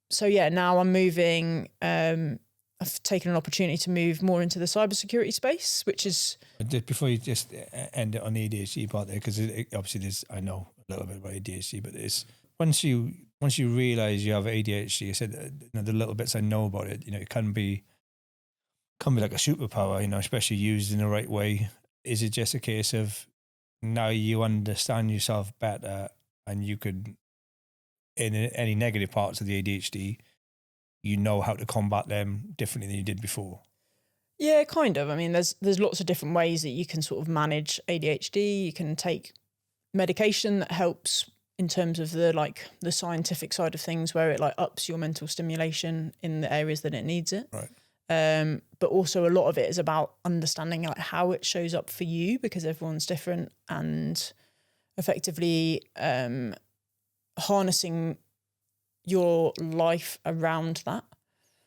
So yeah, now I'm moving. I've taken an opportunity to move more into the cybersecurity space, which is. Before you just end it on the ADHD part there, because obviously there's, I know a little bit about ADHD, but it's once you realise you have ADHD, I said, the little bits I know about it, it can be like a superpower, especially used in the right way. Is it just a case of now you understand yourself better, and you could, in any negative parts of the ADHD, you know how to combat them differently than you did before? Yeah, kind of. I mean, there's lots of different ways that you can sort of manage ADHD. You can take medication that helps in terms of the scientific side of things, where it like ups your mental stimulation in the areas that it needs it. Right. But also a lot of it is about understanding like how it shows up for you, because everyone's different, and effectively harnessing your life around that.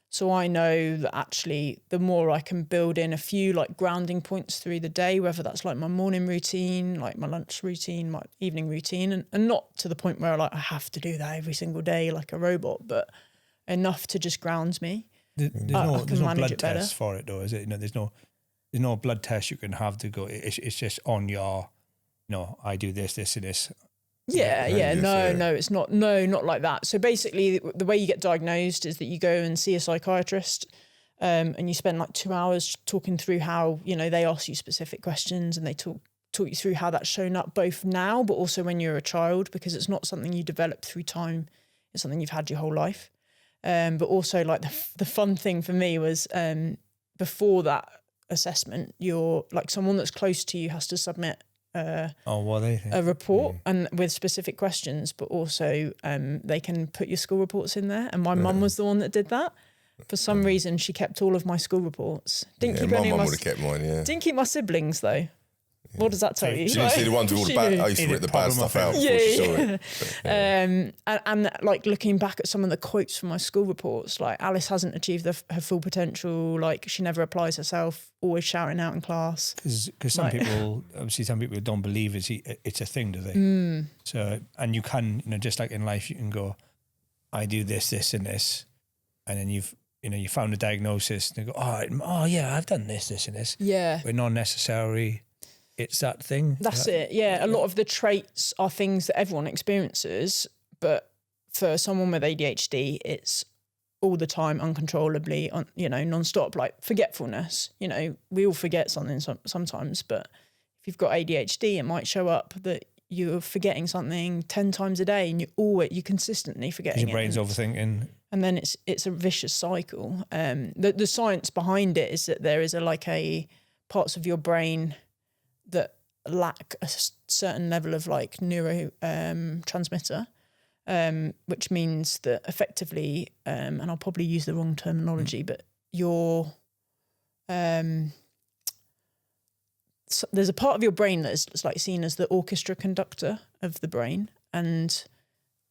So I know that actually the more I can build in a few like grounding points through the day, whether that's like my morning routine, like my lunch routine, my evening routine, and not to the point where I have to do that every single day like a robot, but enough to just ground me. There's no blood test for it though, is it? There's no blood test you can have to go. It's just on your, I do this, this, and this. Yeah. No, it's not. No, not like that. So basically, the way you get diagnosed is that you go and see a psychiatrist, and you spend like 2 hours talking through how they ask you specific questions, and they talk you through how that's shown up both now, but also when you're a child, because it's not something you develop through time. It's something you've had your whole life. But also like the fun thing for me was before that assessment, you're like someone that's close to you has to submit a report and with specific questions, but also they can put your school reports in there. And my mum was the one that did that. For some reason, she kept all of my school reports. Didn't keep any of my. Mum would have kept mine. Yeah. Didn't keep my siblings though. What does that tell you? She didn't see the ones with all the bad. I used to rip the bad stuff out. Yeah. And like looking back at some of the quotes from my school reports, like Alice hasn't achieved her full potential. Like she never applies herself. Always shouting out in class. Because some people don't believe it's a thing, do they? So, and you can, just like in life, you can go, I do this, this, and this, and then you found a diagnosis, and you go, oh yeah, I've done this, this, and this. Yeah. But not necessarily. It's that thing. That's it. Yeah. A lot of the traits are things that everyone experiences, but for someone with ADHD, it's all the time, uncontrollably, non-stop, like forgetfulness. We all forget something sometimes, but if you've got ADHD, it might show up that you're forgetting something 10 times a day, and you consistently forgetting. Your brain's overthinking. And then it's a vicious cycle. The science behind it is that there is a parts of your brain that lack a certain level of like neuro transmitter, which means that effectively, and I'll probably use the wrong terminology, but your there's a part of your brain that is like seen as the orchestra conductor of the brain, and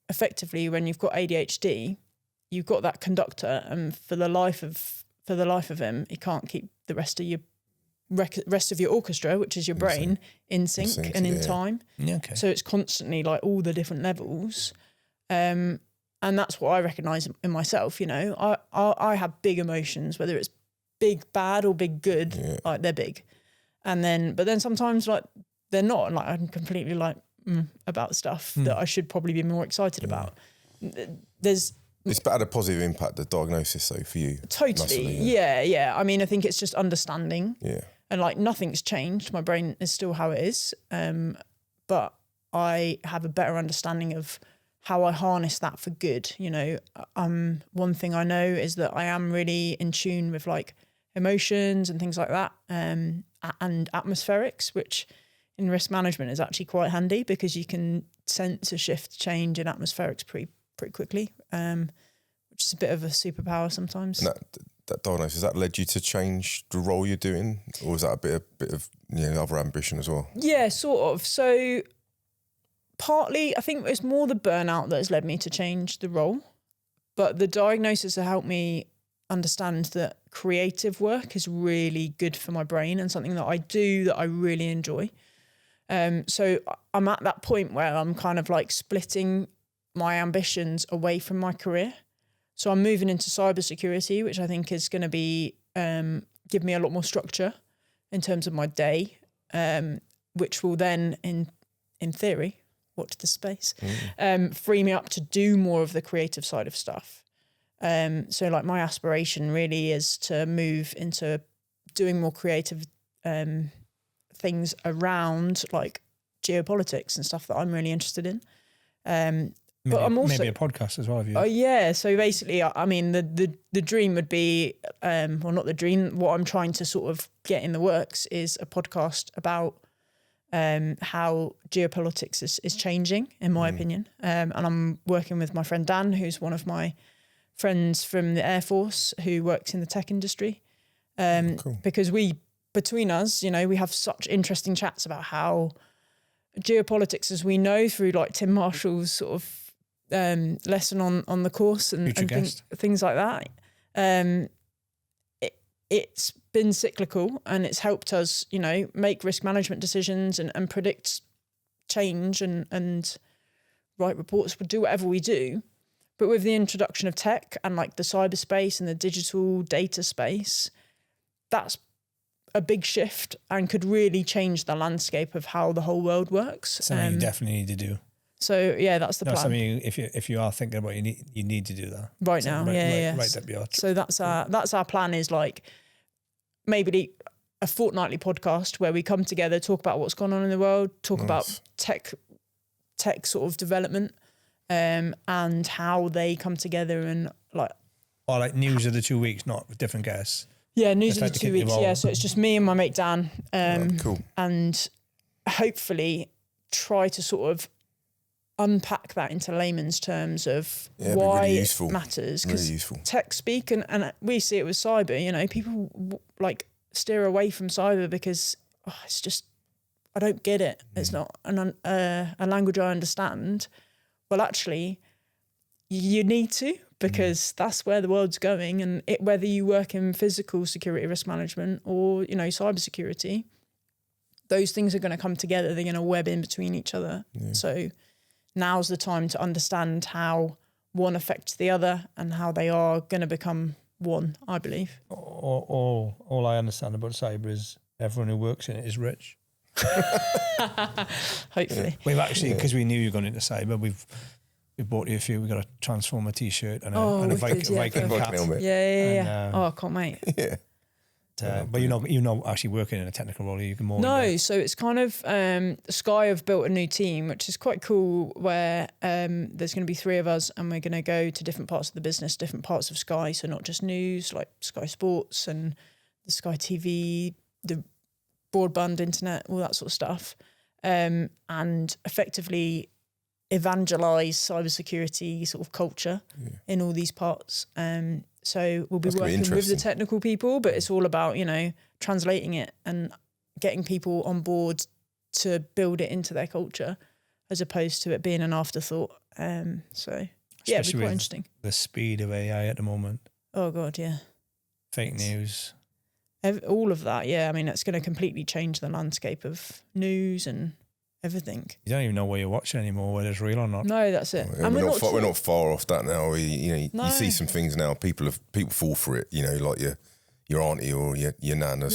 effectively when you've got ADHD, you've got that conductor, and for the life of him, he can't keep the rest of your orchestra, which is your brain, in sync and in time. Okay. So it's constantly like all the different levels. And that's what I recognise in myself, I have big emotions, whether it's big bad or big good, like they're big. But then sometimes like they're not, and like I'm completely like about stuff that I should probably be more excited about. It's had a positive impact, the diagnosis, though, for you. Totally. Massively, yeah. I mean, I think it's just understanding. Yeah. And like nothing's changed. My brain is still how it is. But I have a better understanding of how I harness that for good. You know, one thing I know is that I am really in tune with like emotions and things like that, and atmospherics, which in risk management is actually quite handy because you can sense a shift change in atmospherics pretty quickly, which is a bit of a superpower sometimes. And that diagnosis, has that led you to change the role you're doing, or was that a bit of other ambition as well? Yeah, sort of. So partly, I think it's more the burnout that has led me to change the role, but the diagnosis has helped me understand that creative work is really good for my brain and something that I do that I really enjoy. So I'm at that point where I'm kind of like splitting my ambitions away from my career. So I'm moving into cybersecurity, which I think is going to be give me a lot more structure in terms of my day, which will then, in theory, watch the space, free me up to do more of the creative side of stuff. So like my aspiration really is to move into doing more creative things around like geopolitics and stuff that I'm really interested in. But I'm also maybe a podcast as well. Have you? Oh yeah. So basically, I mean, the dream would be, well, not the dream. What I'm trying to sort of get in the works is a podcast about how geopolitics is changing, in my opinion. And I'm working with my friend Dan, who's one of my friends from the Air Force who works in the tech industry. Cool. Because between us, you know, we have such interesting chats about how geopolitics, as we know through like Tim Marshall's sort of lesson on the course and things like that. It's been cyclical and it's helped us, you know, make risk management decisions and predict change and write reports, we'll do whatever we do. But with the introduction of tech and like the cyberspace and the digital data space, that's a big shift and could really change the landscape of how the whole world works. Something you definitely need to do. So yeah, that's the plan. Something if you are thinking about it, you need to do that right now. Right up your. So that's our plan, is like maybe a fortnightly podcast where we come together, talk about what's going on in the world, talk about tech sort of development, and how they come together and like. Or like news of the 2 weeks, not with different guests. Yeah, news of the 2 weeks. Yeah, so it's just me and my mate Dan, cool. And hopefully try to sort of unpack that into layman's terms of why really it matters. Really useful. Tech speak, and we see it with cyber, you know, people like steer away from cyber because it's just, I don't get it. It's not a language I understand. Well, actually, you need to, because that's where the world's going. And whether you work in physical security risk management or, you know, cybersecurity, those things are going to come together. They're going to web in between each other. Yeah. So now's the time to understand how one affects the other and how they are going to become one, I believe. All I understand about cyber is everyone who works in it is rich. Hopefully. Yeah. We've actually, because we knew you were going into cyber, we bought you a few. We got a Transformer T-shirt and a Viking hat. Yeah. I can't wait. Yeah. But you're not actually working in a technical role. You can more. No, so it's kind of Sky have built a new team, which is quite cool. Where there's going to be 3 of us, and we're going to go to different parts of the business, different parts of Sky. So not just news, like Sky Sports and the Sky TV, the broadband internet, all that sort of stuff, and effectively evangelise cybersecurity sort of culture in all these parts. So we'll be working with the technical people, but it's all about, you know, translating it and getting people on board to build it into their culture as opposed to it being an afterthought. So yeah, it'd be quite interesting. The speed of AI at the moment. Oh God, yeah. Fake news. All of that, yeah. I mean, it's going to completely change the landscape of news and everything. You don't even know where you're watching anymore, whether it's real or not. No, that's it. Yeah, and we're not far off that now. You see some things now. People fall for it. You know, like your auntie or your nan.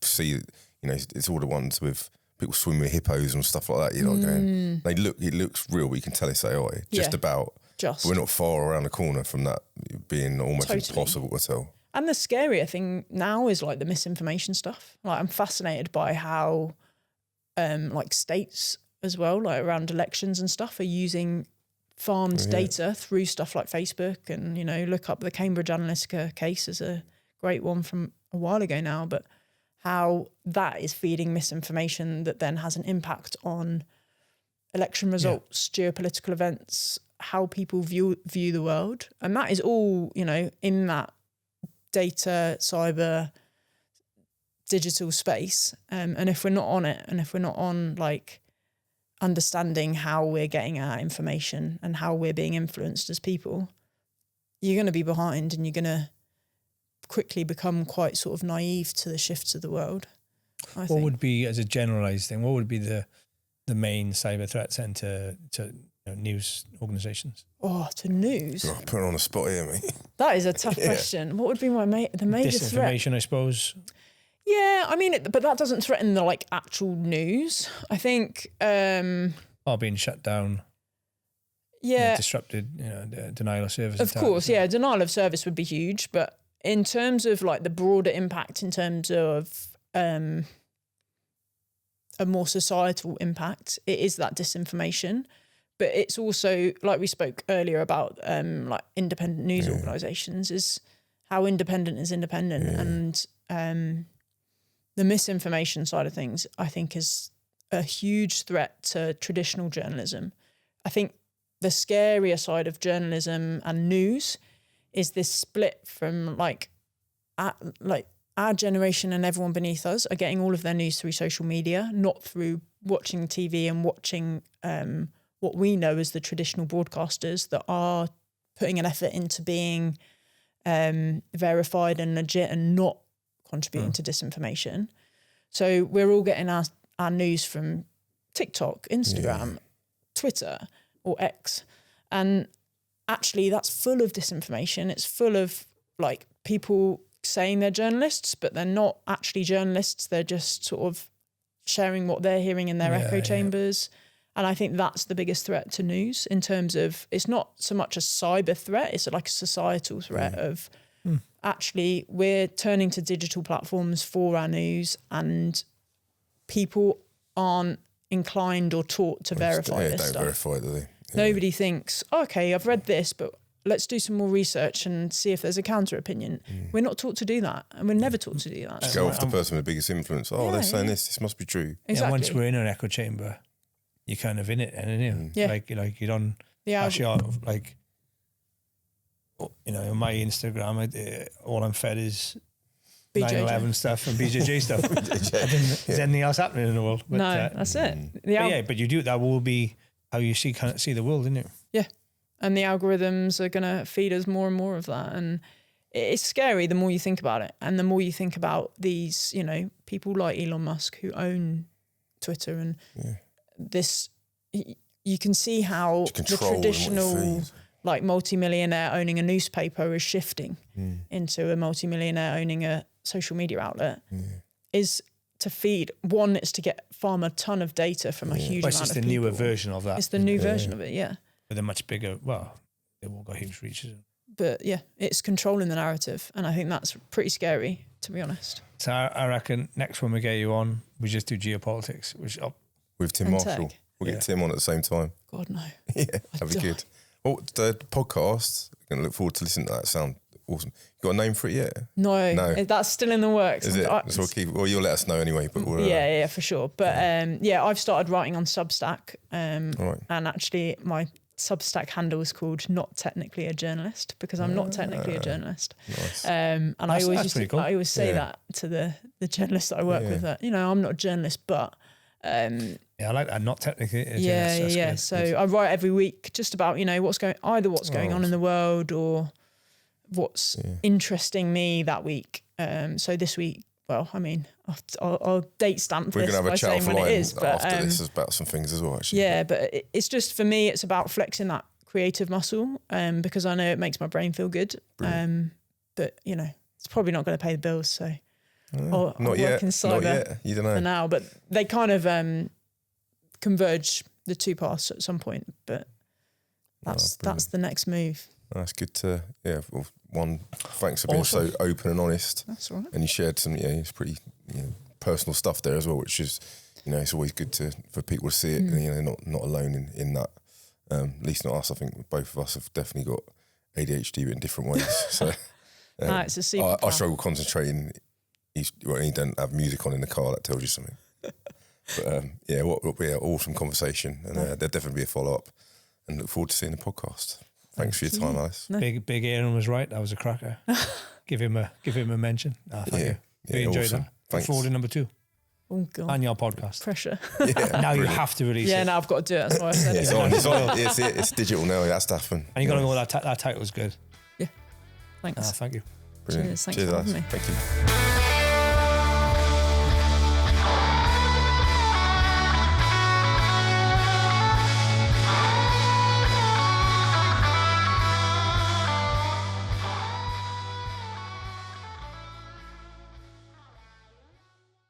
See, you know, it's all the ones with people swimming with hippos and stuff like that. You're like going, it looks real, but you can tell it's AI. But we're not far around the corner from that being almost impossible to tell. And the scarier thing now is like the misinformation stuff. Like I'm fascinated by how like states as well, like around elections and stuff, are using farmed data through stuff like Facebook. And, you know, look up the Cambridge Analytica case as a great one from a while ago now, but how that is feeding misinformation that then has an impact on election results, geopolitical events, how people view the world. And that is all, you know, in that data, cyber, digital space. And if we're not on it, and if we're not on like understanding how we're getting our information and how we're being influenced as people, you're going to be behind, and you're going to quickly become quite sort of naive to the shifts of the world. I think. Would be, as a generalised thing, what would be the main cyber threats then to news organisations? Oh, to news? Oh, put it on the spot here, mate. That is a tough question. What would be the major threat? Disinformation, I suppose. Yeah, I mean, but that doesn't threaten the like actual news. I think. Being shut down. Yeah. Disrupted, denial of service. Of course, yeah. Denial of service would be huge, but in terms of like the broader impact, in terms of a more societal impact, it is that disinformation. But it's also, like we spoke earlier about, like independent news organisations, is how independent is independent. And the misinformation side of things, I think, is a huge threat to traditional journalism. I think the scarier side of journalism and news is this split from our generation and everyone beneath us are getting all of their news through social media, not through watching TV and watching what we know as the traditional broadcasters that are putting an effort into being verified and legit and not contributing to disinformation. So we're all getting our news from TikTok, Instagram, Twitter or X. And actually that's full of disinformation. It's full of like people saying they're journalists, but they're not actually journalists. They're just sort of sharing what they're hearing in their echo chambers. And I think that's the biggest threat to news, in terms of, it's not so much a cyber threat, it's like a societal threat of actually we're turning to digital platforms for our news, and people aren't inclined or taught to verify this stuff. Verify, do they? Yeah. Nobody thinks, okay, I've read this, but let's do some more research and see if there's a counter opinion. We're not taught to do that, and we're never taught to do that. Just go off the person with the biggest influence. Oh, they're saying this must be true. Exactly. Yeah, once we're in an echo chamber, you're kind of in it, and like you're on. Yeah, actually, like, on my Instagram, all I'm fed is 9/11 stuff and BJJ stuff. There's anything else happening in the world? But, no, that's it. But you do. That will be how you see the world, isn't it? Yeah, and the algorithms are going to feed us more and more of that, and it's scary the more you think about it, and the more you think about these, people like Elon Musk who own Twitter and this. You can see how the traditional like multi-millionaire owning a newspaper is shifting into a multi-millionaire owning a social media outlet is to feed. One, it's to farm a ton of data from a huge amount of people. It's just the newer version of that. It's the new version of it, With a much bigger, they've all got huge reaches. But it's controlling the narrative, and I think that's pretty scary, to be honest. So I reckon next one we get you on, we just do geopolitics, which with Tim Marshall. We'll get Tim on at the same time. God, no. Yeah, that'd be good. Well, the podcast, I'm going to look forward to listening to that. Sound awesome. You got a name for it yet? No. That's still in the works. Is it? So you'll let us know anyway. But yeah, for sure. But I've started writing on Substack. And actually my Substack handle is called Not Technically a Journalist, because I'm not technically a journalist. Nice. And I always say that to the journalists that I work with, that, I'm not a journalist, but... I like that. Not technically a journalist. Yeah. So I write every week just about, what's going on in the world, or what's interesting me that week. So this week, I'll date stamp We're this going to have by a saying chat when offline it is. But after this is about some things as well, actually. Yeah, but it's just, for me, it's about flexing that creative muscle, because I know it makes my brain feel good. But, it's probably not going to pay the bills, so... I'll not yet. In cyber not yet. You don't know for now, but they kind of converge, the two paths at some point. But that's the next move. That's good to Well, one, thanks for being so open and honest. That's all right. And you shared some it's pretty personal stuff there as well, which is you know, it's always good for people to see it, and, you know, not alone in that. At least not us. I think both of us have definitely got ADHD in different ways. So it's a superpower. I struggle concentrating. You don't have music on in the car. That tells you something. But yeah, what will be an awesome conversation, and there'll definitely be a follow up. And look forward to seeing the podcast. Thanks for your time, Alice. No. Big Aaron was right. That was a cracker. give him a mention. Thank you. Really enjoyed awesome. that. Thanks. Look forward to number 2 Oh God. on your podcast. Pressure. Yeah, Now you have to release it. Yeah, now I've got to do it. That's why I said It's it. on. It's digital now. It has to happen. And you got to know that title was good. Yeah. Thanks. Thank you. Brilliant. Cheers. Thanks for having Alice. me. Thank you.